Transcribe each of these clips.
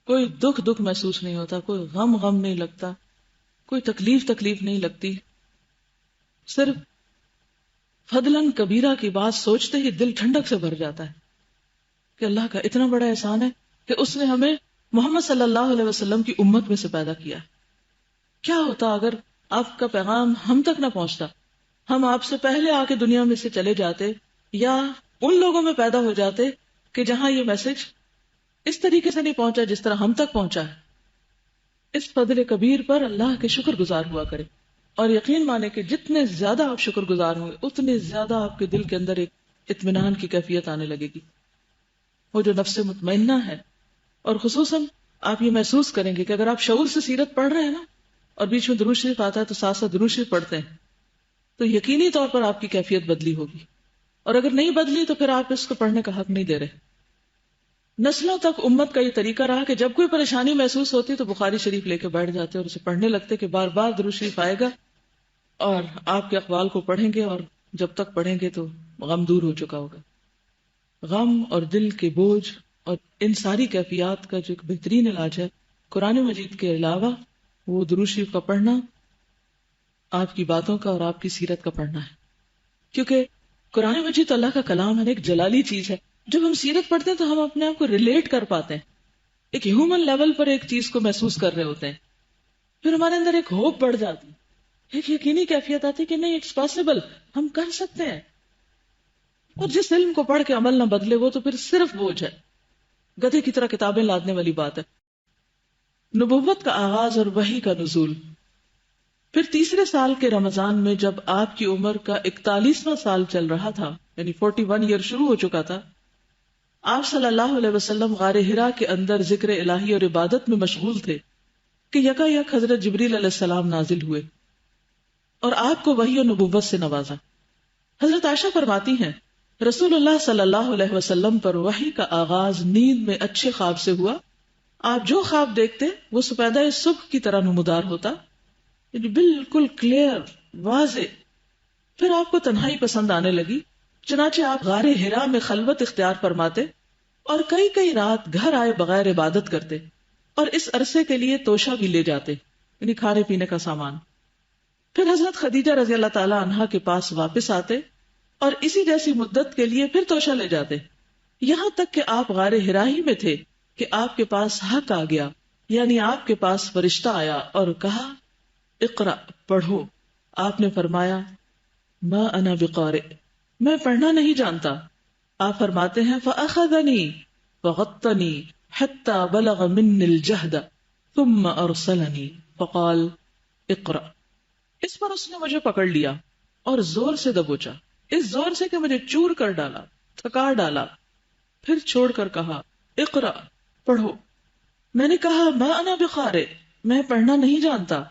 کوئی دکھ محسوس نہیں ہوتا، کوئی غم نہیں لگتا، کوئی تکلیف نہیں لگتی. صرف فضلاً کبیرہ کی بات سوچتے ہی دل ٹھنڈک سے بھر جاتا ہے کہ اللہ کا اتنا بڑا احسان ہے کہ اس نے ہمیں محمد صلی اللہ علیہ وسلم کی امت میں سے پیدا کیا. کیا ہوتا اگر آپ کا پیغام ہم تک نہ پہنچتا، ہم آپ سے پہلے آ کے دنیا میں سے چلے جاتے، یا ان لوگوں میں پیدا ہو جاتے کہ جہاں یہ میسج اس طریقے سے نہیں پہنچا جس طرح ہم تک پہنچا ہے. اس فضل کبیر پر اللہ کے شکر گزار ہوا کرے، اور یقین مانے کہ جتنے زیادہ آپ شکر گزار ہوں گے اتنے زیادہ آپ کے دل کے اندر ایک اطمینان کی کیفیت آنے لگے گی. وہ جو نفس مطمئنہ ہے، اور خصوصاً آپ یہ محسوس کریں گے کہ اگر آپ شعور سے سیرت پڑھ رہے ہیں نا، اور بیچ میں درود شریف آتا ہے تو ساتھ ساتھ درود شریف پڑھتے ہیں، تو یقینی طور پر آپ کی کیفیت بدلی ہوگی. اور اگر نہیں بدلی تو پھر آپ اس کو پڑھنے کا حق نہیں دے رہے. نسلوں تک امت کا یہ طریقہ رہا کہ جب کوئی پریشانی محسوس ہوتی تو بخاری شریف لے کے بیٹھ جاتے اور اسے پڑھنے لگتے کہ بار بار درود شریف آئے گا اور آپ کے اقوال کو پڑھیں گے، اور جب تک پڑھیں گے تو غم دور ہو چکا ہوگا. غم اور دل کے بوجھ اور ان ساری کیفیات کا جو ایک بہترین علاج ہے قرآن مجید کے علاوہ وہ درود شریف کا پڑھنا، آپ کی باتوں کا اور آپ کی سیرت کا پڑھنا ہے. کیونکہ قرآن مجید تو اللہ کا کلام ہے، ایک جلالی چیز ہے. جب ہم سیرت پڑھتے ہیں تو ہم اپنے آپ کو ریلیٹ کر پاتے ہیں، ایک ہیومن لیول پر ایک چیز کو محسوس کر رہے ہوتے ہیں. پھر ہمارے اندر ایک ہوپ بڑھ جاتی، ایک یقینی کیفیت آتی کہ نہیں، اٹس پاسبل، ہم کر سکتے ہیں. اور جس علم کو پڑھ کے عمل نہ بدلے وہ تو پھر صرف بوجھ ہے، گدھے کی طرح کتابیں لادنے والی بات ہے. نبوت کا آغاز اور وحی کا نزول. پھر تیسرے سال کے رمضان میں جب آپ کی عمر کا 41واں سال چل رہا تھا، یعنی 41 ایئر شروع ہو چکا تھا، آپ صلی اللہ علیہ وسلم غار حرا کے اندر ذکر الہی اور عبادت میں مشغول تھے کہ یکایک حضرت جبریل علیہ السلام نازل ہوئے اور آپ کو وحی اور نبوت سے نوازا. حضرت عائشہ فرماتی ہیں رسول اللہ صلی اللہ علیہ وسلم پر وحی کا آغاز نیند میں اچھے خواب سے ہوا. آپ جو خواب دیکھتے وہ سپیدہ صبح کی طرح نمودار ہوتا، یعنی بالکل کلیئر، واضح. پھر آپ کو تنہائی پسند آنے لگی، چنانچہ آپ غار حرا میں خلوت اختیار فرماتے اور کئی رات گھر آئے بغیر عبادت کرتے، اور اس عرصے کے لیے توشہ بھی لے جاتے، یعنی کھانے پینے کا سامان. پھر حضرت خدیجہ رضی اللہ تعالی عنہا کے پاس واپس آتے اور اسی جیسی مدت کے لیے پھر توشہ لے جاتے، یہاں تک کہ آپ غار حرا ہی میں تھے کہ آپ کے پاس حق آ گیا، یعنی آپ کے پاس فرشتہ آیا اور کہا اقرأ، پڑھو. آپ نے فرمایا ما انا بقارئ، میں پڑھنا نہیں جانتا. آپ فرماتے ہیں فأخذنی فغطنی حتی بلغ منی الجہد ثم ارسلنی فقال اقرأ. اس پر اس نے مجھے پکڑ لیا اور زور سے دبوچا، اس زور سے کہ مجھے چور کر ڈالا، تھکا ڈالا، پھر چھوڑ کر کہا اقرأ، پڑھو. میں نے کہا ما انا بقارئ، میں پڑھنا نہیں جانتا.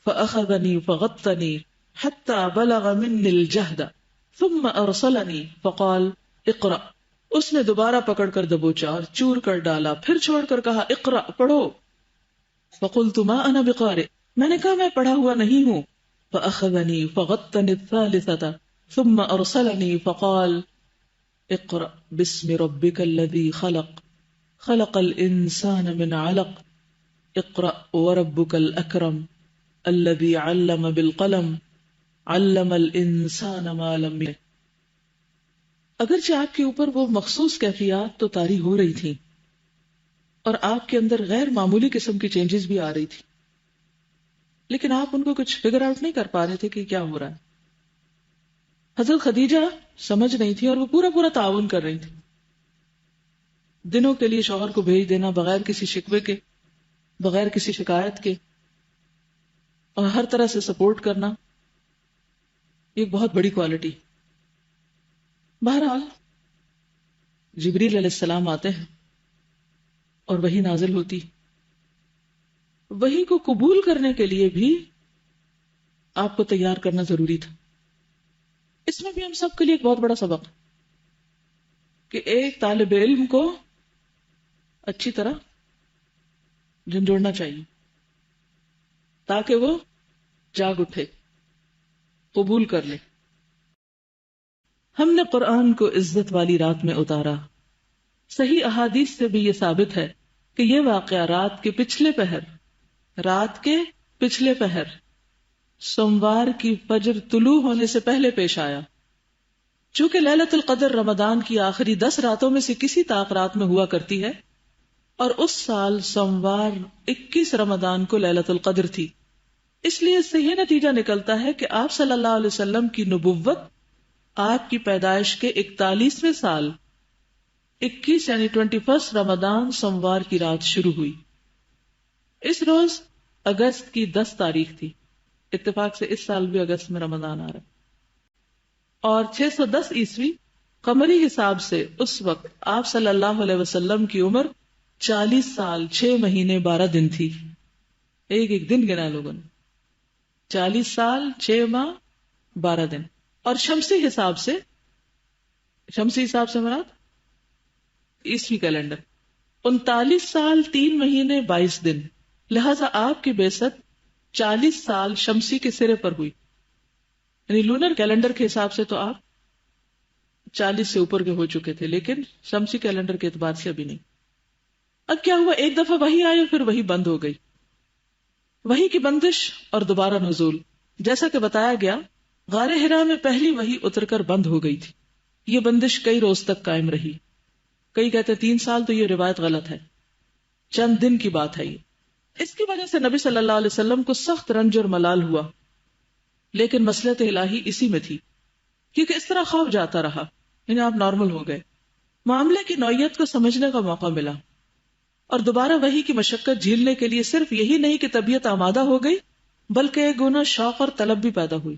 فأخذنی فغطنی حتی بلغ منی الجہد ثم ارسلنی فقال اقرأ. اس نے دوبارہ پکڑ کر دبوچا اور چور کر ڈالا، پھر چھوڑ کر کہا اقرأ، پڑھو. فقلت ما انا بقارئ، میں نے کہا میں پڑھا ہوا نہیں ہوں. فأخذنی فغطنی الثالثة ثم ارسلنی فقال اقرأ باسم ربک الذی خلق خلق الانسان من علق اقرأ وربک الاکرم الذی علم بالقلم علم الانسان ما لم يعلم. اگرچہ آپ کے اوپر وہ مخصوص کیفیات تو طاری ہو رہی تھی اور آپ کے اندر غیر معمولی قسم کی چینجز بھی آ رہی تھی، لیکن آپ ان کو کچھ فگر آؤٹ نہیں کر پا رہے تھے کہ کیا ہو رہا ہے. حضرت خدیجہ سمجھ نہیں تھی اور وہ پورا تعاون کر رہی تھی. دنوں کے لیے شوہر کو بھیج دینا بغیر کسی شکوے کے، بغیر کسی شکایت کے، اور ہر طرح سے سپورٹ کرنا، یہ بہت بڑی کوالٹی. بہرحال جبریل علیہ السلام آتے ہیں اور وحی نازل ہوتی. وحی کو قبول کرنے کے لیے بھی آپ کو تیار کرنا ضروری تھا. اس میں بھی ہم سب کے لیے ایک بہت بڑا سبق کہ ایک طالب علم کو اچھی طرح جھنجھوڑنا چاہیے تاکہ وہ جاگ اٹھے، قبول کر لے. ہم نے قرآن کو عزت والی رات میں اتارا. صحیح احادیث سے بھی یہ ثابت ہے کہ یہ واقعہ رات کے پچھلے پہر سوموار کی فجر طلوع ہونے سے پہلے پیش آیا. چونکہ لیلۃ القدر رمضان کی آخری 10 راتوں میں سے کسی طاق رات میں ہوا کرتی ہے، اور اس سال سوموار 21 رمضان کو لیلۃ القدر تھی، اس لیے اس سے یہ نتیجہ نکلتا ہے کہ آپ صلی اللہ علیہ وسلم کی نبوت آپ کی پیدائش کے 41ویں سال 21 یعنی 21 رمضان سوموار کی رات شروع ہوئی. اس روز اگست کی 10 تاریخ تھی. اتفاق سے اس سال بھی اگست میں رمضان آ رہا ہے. اور 610 عیسوی قمری حساب سے اس وقت آپ صلی اللہ علیہ وسلم کی عمر 40 سال 6 مہینے 12 دن تھی. ایک دن گنا لوگوں نے. 40 سال 6 ماہ 12 دن. اور شمسی حساب سے مراد عیسوی کیلنڈر 39 سال 3 مہینے 22 دن. لہذا آپ کی بعثت 40 سال شمسی کے سرے پر ہوئی. یعنی لونر کیلنڈر کے حساب سے تو آپ 40 سے اوپر کے ہو چکے تھے، لیکن شمسی کیلنڈر کے اعتبار سے ابھی نہیں. اب کیا ہوا، ایک دفعہ وحی آئی، پھر وحی بند ہو گئی. وحی کی بندش اور دوبارہ نزول. جیسا کہ بتایا گیا، غار حرا میں پہلی وحی اتر کر بند ہو گئی تھی. یہ بندش کئی روز تک قائم رہی. کئی کہتے 3 سال، تو یہ روایت غلط ہے، چند دن کی بات ہے یہ. اس کی وجہ سے نبی صلی اللہ علیہ وسلم کو سخت رنج اور ملال ہوا، لیکن مصلحت الہی اسی میں تھی، کیونکہ اس طرح خوف جاتا رہا، یعنی آپ نارمل ہو گئے. معاملے کی نوعیت کو سمجھنے کا موقع ملا، اور دوبارہ وحی کی مشقت جھیلنے کے لیے صرف یہی نہیں کہ طبیعت آمادہ ہو گئی، بلکہ ایک گنا شوق اور طلب بھی پیدا ہوئی.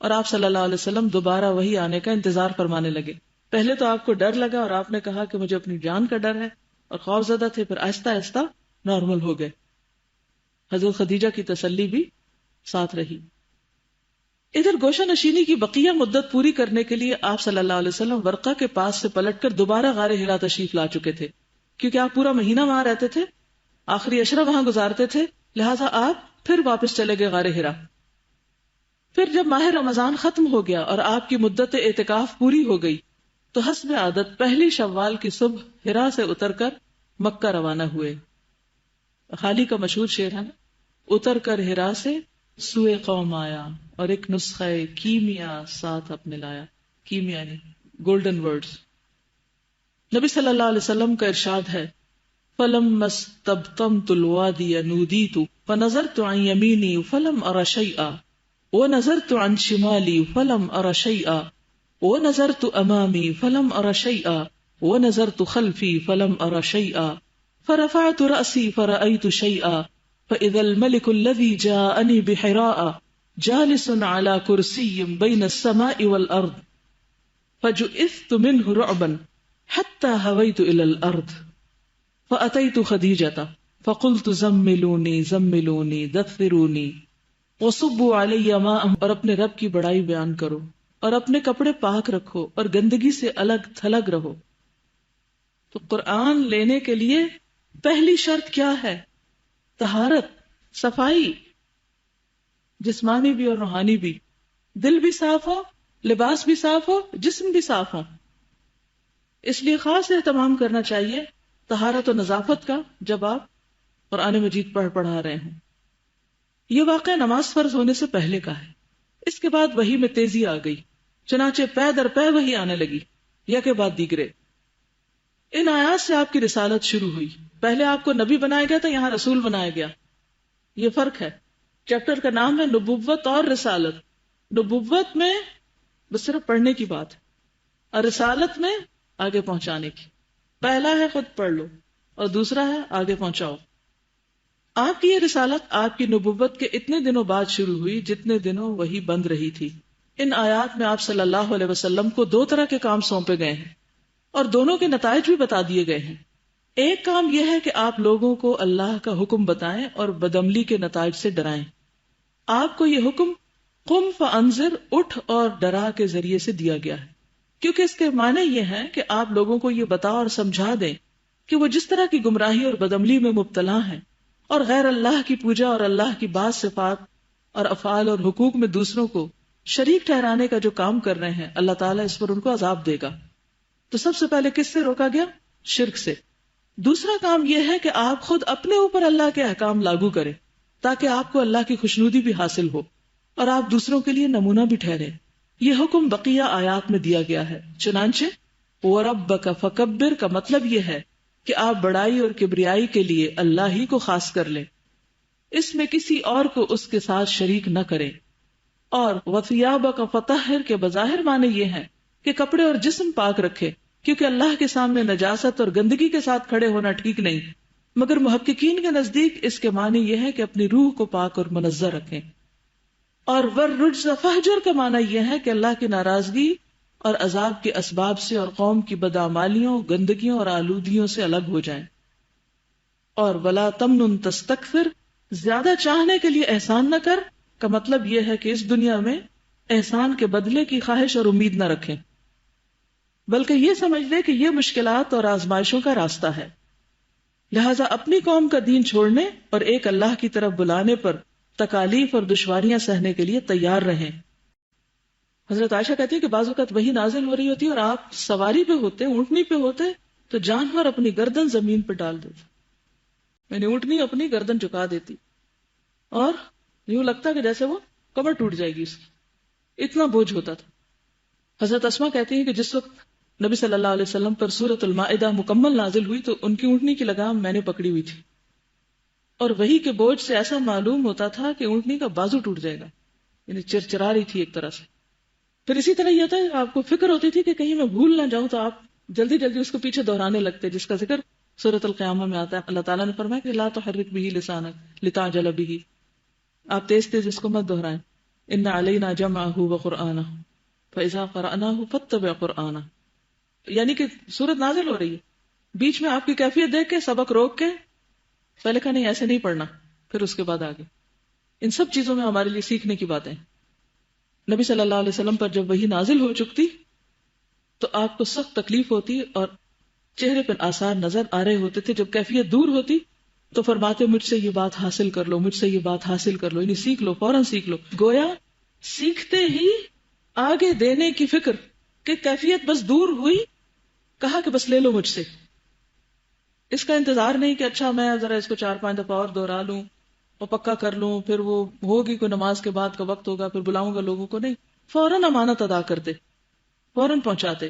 اور آپ صلی اللہ علیہ وسلم دوبارہ وحی آنے کا انتظار فرمانے لگے. پہلے تو آپ کو ڈر لگا اور آپ نے کہا کہ مجھے اپنی جان کا ڈر ہے، اور خوف زدہ تھے، پھر آہستہ آہستہ نارمل ہو گئے. حضرت خدیجہ کی تسلی بھی ساتھ رہی. ادھر گوشہ نشینی کی بقیہ مدت پوری کرنے کے لیے آپ صلی اللہ علیہ وسلم ورقہ کے پاس سے پلٹ کر دوبارہ غار حرا تشریف لا چکے تھے، کیونکہ آپ پورا مہینہ وہاں رہتے تھے، آخری عشرہ وہاں گزارتے تھے، لہٰذا آپ پھر واپس چلے گئے غار حرا. پھر جب ماہ رمضان ختم ہو گیا اور آپ کی مدت اعتکاف پوری ہو گئی، تو حسب عادت پہلی شوال کی صبح حرا سے اتر کر مکہ روانہ ہوئے. خالی کا مشہور شعر ہے نا، اتر کر حرا سے سوئے قوم آیا، اور ایک نسخہ کیمیا ساتھ اپنے لایا. کیمیا یعنی گولڈن ورڈز. نبی صلی اللہ علیہ وسلم کا ارشاد ہے، فَلَمَّا اسْتَبْطَنْتُ الْوَادِيَ نُودِيتُ فَنَظَرْتُ عَنْ يَمِينِي فَلَمْ أَرَ شَيْئًا وَنَظَرْتُ عَنْ شِمَالِي فَلَمْ أَرَ شَيْئًا وَنَظَرْتُ أَمَامِي فَلَمْ أَرَ شَيْئًا وَنَظَرْتُ خَلْفِي فَلَمْ أَرَ شَيْئًا فرفعت رأسي فرأيت شيئا فإذا الملك الذي جاءني بحراء جالس على كرسي بين السماء والأرض فجئثت منه رعبا حتى هويت إلى الأرض فأتيت خديجة فقلت زملوني زملوني دثروني وصبوا علي ماء. اور اپنے رب کی بڑائی بیان کرو اور اپنے کپڑے پاک رکھو اور گندگی سے الگ تھلگ رہو. تو قرآن لینے کے لیے پہلی شرط کیا ہے؟ طہارت، صفائی، جسمانی بھی اور روحانی بھی. دل بھی صاف ہو، لباس بھی صاف ہو، جسم بھی صاف ہو. اس لیے خاص اہتمام کرنا چاہیے طہارت و نظافت کا جب آپ قرآن مجید پڑھا رہے ہوں. یہ واقعہ نماز فرض ہونے سے پہلے کا ہے. اس کے بعد وحی میں تیزی آ گئی، چنانچہ پے در پے وحی آنے لگی، یا کے بعد دیگرے. ان آیات سے آپ کی رسالت شروع ہوئی. پہلے آپ کو نبی بنایا گیا تھا، یہاں رسول بنایا گیا. یہ فرق ہے. چیپٹر کا نام ہے نبوت اور رسالت. نبوت میں بس صرف پڑھنے کی بات ہے، اور رسالت میں آگے پہنچانے کی. پہلا ہے خود پڑھ لو، اور دوسرا ہے آگے پہنچاؤ. آپ کی یہ رسالت آپ کی نبوت کے اتنے دنوں بعد شروع ہوئی جتنے دنوں وہی بند رہی تھی. ان آیات میں آپ صلی اللہ علیہ وسلم کو 2 طرح کے کام سونپے گئے ہیں، اور دونوں کے نتائج بھی بتا دیے گئے ہیں. ایک کام یہ ہے کہ آپ لوگوں کو اللہ کا حکم بتائیں اور بدعملی کے نتائج سے ڈرائیں. آپ کو یہ حکم قم فانذر، اٹھ اور ڈرا کے ذریعے سے دیا گیا ہے، کیونکہ اس کے معنی یہ ہے کہ آپ لوگوں کو یہ بتا اور سمجھا دیں کہ وہ جس طرح کی گمراہی اور بدعملی میں مبتلا ہیں اور غیر اللہ کی پوجا اور اللہ کی بعض صفات اور افعال اور حقوق میں دوسروں کو شریک ٹھہرانے کا جو کام کر رہے ہیں، اللہ تعالیٰ اس پر ان کو عذاب دے گا. تو سب سے پہلے کس سے روکا گیا؟ شرک سے. دوسرا کام یہ ہے کہ آپ خود اپنے اوپر اللہ کے احکام لاگو کریں تاکہ آپ کو اللہ کی خوشنودی بھی حاصل ہو اور آپ دوسروں کے لیے نمونہ بھی ٹھہرے. یہ حکم بقیہ آیات میں دیا گیا ہے. چنانچہ وَرَبَّكَ فَكَبِّرْ کا مطلب یہ ہے کہ آپ بڑائی اور کبریائی کے لیے اللہ ہی کو خاص کر لیں، اس میں کسی اور کو اس کے ساتھ شریک نہ کریں. اور وَثِيَابَكَ فَطَهِّرْ کے بظاہر معنی یہ ہے کہ کپڑے اور جسم پاک رکھے، کیونکہ اللہ کے سامنے نجاست اور گندگی کے ساتھ کھڑے ہونا ٹھیک نہیں. مگر محققین کے نزدیک اس کے معنی یہ ہے کہ اپنی روح کو پاک اور منزہ رکھیں. اور وَالرُّجْزَ فَاهْجُرْ کا معنی یہ ہے کہ اللہ کی ناراضگی اور عذاب کے اسباب سے اور قوم کی بدعمالیوں، گندگیوں اور آلودگیوں سے الگ ہو جائیں. اور وَلَا تَمْنُن تَسْتَكْثِرْ زیادہ چاہنے کے لیے احسان نہ کر کا مطلب یہ ہے کہ اس دنیا میں احسان کے بدلے کی خواہش اور امید نہ رکھیں، بلکہ یہ سمجھ لے کہ یہ مشکلات اور آزمائشوں کا راستہ ہے. لہذا اپنی قوم کا دین چھوڑنے اور ایک اللہ کی طرف بلانے پر تکالیف اور دشواریاں سہنے کے لیے تیار رہیں. حضرت عائشہ کہتی ہے کہ بعض اوقات وہی نازل ہو رہی ہوتی ہے اور آپ سواری پہ ہوتے، اونٹنی پہ ہوتے، تو جانور اپنی گردن زمین پہ ڈال دیتے، یعنی اونٹنی اپنی گردن جھکا دیتی اور یوں لگتا کہ جیسے وہ کمر ٹوٹ جائے گی، اس کی اتنا بوجھ ہوتا تھا. حضرت اسما کہتی ہے کہ جس وقت نبی صلی اللہ علیہ وسلم پر سورۃ المائدہ مکمل نازل ہوئی تو ان کی اونٹنی کی لگام میں نے پکڑی ہوئی تھی، اور وہی کے بوجھ سے ایسا معلوم ہوتا تھا کہ اونٹنی کا بازو ٹوٹ جائے گا، یعنی چرچرا رہی تھی ایک طرح سے. پھر اسی طرح یہ تھا آپ کو فکر ہوتی تھی کہ کہیں میں بھول نہ جاؤں، تو آپ جلدی جلدی اس کو پیچھے دہرانے لگتے، جس کا ذکر سورۃ القیامہ میں آتا ہے. اللہ تعالیٰ نے فرمایا کہ لا تحرک بہ لسانک لتعجل بہ، آپ تیز تیز اس کو مت دہرائیں. ان علینا جمعہ وقرآنہ فاذا قرأناہ فاتبع قرآنہ، یعنی کہ سورت نازل ہو رہی ہے، بیچ میں آپ کی کیفیت دیکھ کے سبق روک کے پہلے کہا نہیں ایسے نہیں پڑھنا، پھر اس کے بعد آگے. ان سب چیزوں میں ہمارے لیے سیکھنے کی باتیں. نبی صلی اللہ علیہ وسلم پر جب وہی نازل ہو چکتی تو آپ کو سخت تکلیف ہوتی اور چہرے پر آثار نظر آ رہے ہوتے تھے. جب کیفیت دور ہوتی تو فرماتے مجھ سے یہ بات حاصل کر لو، مجھ سے یہ بات حاصل کر لو، یعنی سیکھ لو، فوراً سیکھ لو. گویا سیکھتے ہی آگے دینے کی فکر کہ کیفیت بس دور ہوئی، کہا کہ بس لے لو مجھ سے. اس کا انتظار نہیں کہ اچھا میں ذرا اس کو 4-5 دفعہ اور دوہرا لوں اور پکا کر لوں، پھر وہ ہوگی کوئی نماز کے بعد کا وقت ہوگا پھر بلاؤں گا لوگوں کو. نہیں، فوراً امانت ادا کرتے، فوراً پہنچاتے.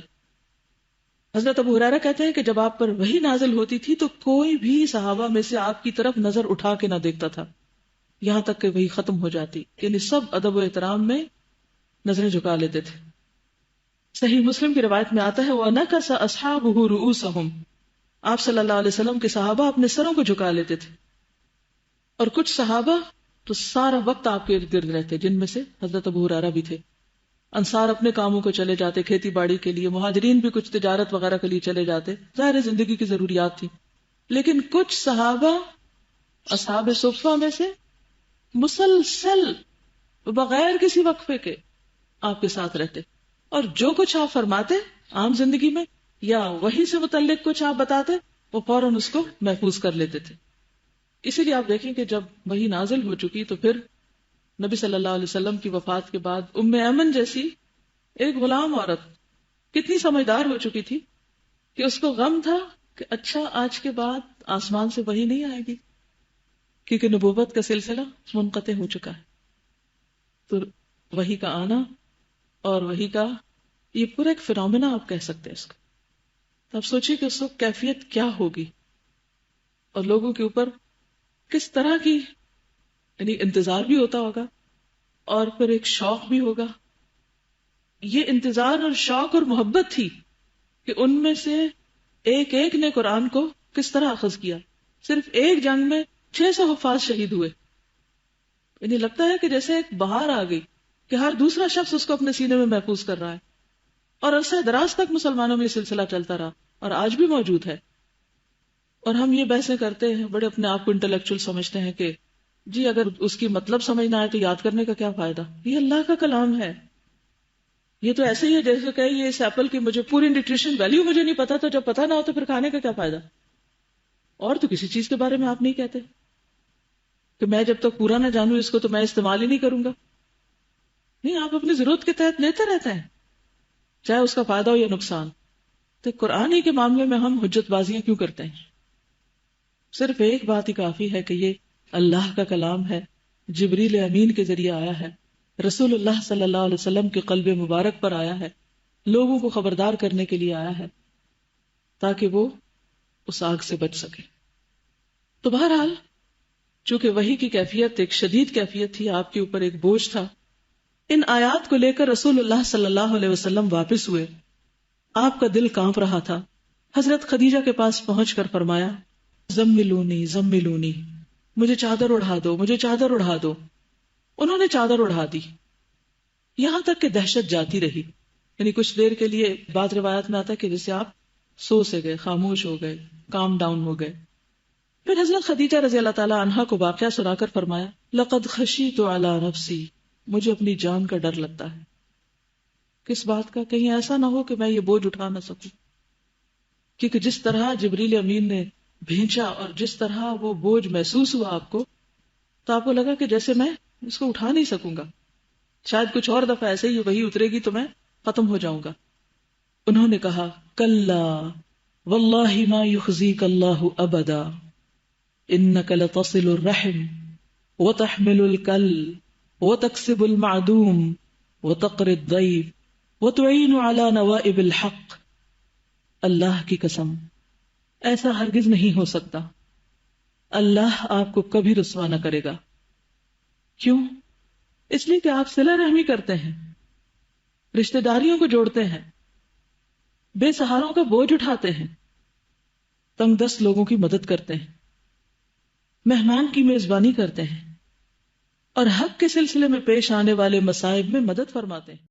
حضرت ابو ہریرہ کہتے ہیں کہ جب آپ پر وحی نازل ہوتی تھی تو کوئی بھی صحابہ میں سے آپ کی طرف نظر اٹھا کے نہ دیکھتا تھا یہاں تک کہ وحی ختم ہو جاتی، یعنی سب ادب و احترام میں نظریں جھکا لیتے تھے. صحیح مسلم کی روایت میں آتا ہے وَنَكَسَ أَصْحَابُهُ رُؤُوسَهُمْ، آپ صلی اللہ علیہ وسلم کے صحابہ اپنے سروں کو جھکا لیتے تھے، اور کچھ صحابہ تو سارا وقت آپ کے ارد گرد رہتے، جن میں سے حضرت ابو ہریرہ بھی تھے. انصار اپنے کاموں کو چلے جاتے، کھیتی باڑی کے لیے، مہاجرین بھی کچھ تجارت وغیرہ کے لیے چلے جاتے، ظاہر زندگی کی ضروریات تھی. لیکن کچھ صحابہ اصحاب صفہ میں سے مسلسل بغیر کسی وقفے کے آپ کے ساتھ رہتے، اور جو کچھ آپ فرماتے عام زندگی میں یا وحی سے متعلق کچھ آپ بتاتے وہ فوراً اس کو محفوظ کر لیتے تھے. اسی لیے آپ دیکھیں کہ جب وحی نازل ہو چکی تو پھر نبی صلی اللہ علیہ وسلم کی وفات کے بعد ام ایمن جیسی ایک غلام عورت کتنی سمجھدار ہو چکی تھی کہ اس کو غم تھا کہ اچھا آج کے بعد آسمان سے وحی نہیں آئے گی، کیونکہ نبوت کا سلسلہ منقطع ہو چکا ہے. تو وحی کا آنا اور وحی کا یہ پورا ایک فینومینا آپ کہہ سکتے ہیں اس کا. تو آپ سوچیے کہ اس وقت کیفیت کیا ہوگی اور لوگوں کے اوپر کس طرح کی یعنی انتظار بھی ہوتا ہوگا اور پھر ایک شوق بھی ہوگا. یہ انتظار اور شوق اور محبت تھی کہ ان میں سے ایک ایک نے قرآن کو کس طرح اخذ کیا. صرف ایک جنگ میں 600 حفاظ شہید ہوئے. یعنی لگتا ہے کہ جیسے ایک بہار آ گئی کہ ہر دوسرا شخص اس کو اپنے سینے میں محفوظ کر رہا ہے، اور عرصہ دراز تک مسلمانوں میں یہ سلسلہ چلتا رہا اور آج بھی موجود ہے. اور ہم یہ بحثیں کرتے ہیں، بڑے اپنے آپ کو انٹلیکچوئل سمجھتے ہیں کہ جی اگر اس کی مطلب سمجھنا ہے تو یاد کرنے کا کیا فائدہ. یہ اللہ کا کلام ہے. یہ تو ایسے ہی ہے جیسے کہ یہ اس ایپل کی مجھے پوری نیوٹریشن ویلیو مجھے نہیں پتا، تو جب پتا نہ ہو تو پھر کھانے کا کیا فائدہ. اور تو کسی چیز کے بارے میں آپ نہیں کہتے کہ میں جب تک پورا نہ جانوں اس کو تو میں استعمال ہی نہیں کروں گا. نہیں، آپ اپنی ضرورت کے تحت لیتے رہتے ہیں چاہے اس کا فائدہ ہو یا نقصان. تو قرآن ہی کے معاملے میں ہم حجت بازیاں کیوں کرتے ہیں؟ صرف ایک بات ہی کافی ہے کہ یہ اللہ کا کلام ہے، جبریل امین کے ذریعے آیا ہے، رسول اللہ صلی اللہ علیہ وسلم کے قلب مبارک پر آیا ہے، لوگوں کو خبردار کرنے کے لیے آیا ہے تاکہ وہ اس آگ سے بچ سکے۔ تو بہرحال چونکہ وحی کی کیفیت ایک شدید کیفیت تھی، آپ کے اوپر ایک بوجھ تھا، ان آیات کو لے کر رسول اللہ صلی اللہ علیہ وسلم واپس ہوئے، آپ کا دل کانپ رہا تھا۔ حضرت خدیجہ کے پاس پہنچ کر فرمایا زملونی زملونی، مجھے چادر اڑا دو، مجھے چادر اڑا دو۔ انہوں نے چادر اڑا دی، یہاں تک کہ دہشت جاتی رہی، یعنی کچھ دیر کے لیے بعض روایات میں آتا ہے کہ جیسے آپ سو سے گئے، خاموش ہو گئے، کام ڈاؤن ہو گئے۔ پھر حضرت خدیجہ رضی اللہ تعالی عنہا کو واقعہ سنا کر فرمایا لقد خشیت علی نفسی، مجھے اپنی جان کا ڈر لگتا ہے۔ کس بات کا؟ کہیں ایسا نہ ہو کہ میں یہ بوجھ اٹھا نہ سکوں، کیونکہ جس طرح جبریل امین نے بھیجا اور جس طرح وہ بوجھ محسوس ہوا آپ کو، تو آپ کو لگا کہ جیسے میں اس کو اٹھا نہیں سکوں گا، شاید کچھ اور دفعہ ایسے ہی وہی اترے گی تو میں ختم ہو جاؤں گا۔ انہوں نے کہا کلا واللہ ما یخزیک اللہ ابدا انک لتصل الرحم وتحمل الکل وتکسب المعدوم وتقری الضیف وتعین علی نوائب الحق۔ اللہ کی قسم ایسا ہرگز نہیں ہو سکتا، اللہ آپ کو کبھی رسوا نہ کرے گا۔ کیوں؟ اس لیے کہ آپ صلہ رحمی کرتے ہیں، رشتہ داریوں کو جوڑتے ہیں، بے سہاروں کا بوجھ اٹھاتے ہیں، تنگ دست لوگوں کی مدد کرتے ہیں، مہمان کی میزبانی کرتے ہیں، اور حق کے سلسلے میں پیش آنے والے مصائب میں مدد فرماتے ہیں۔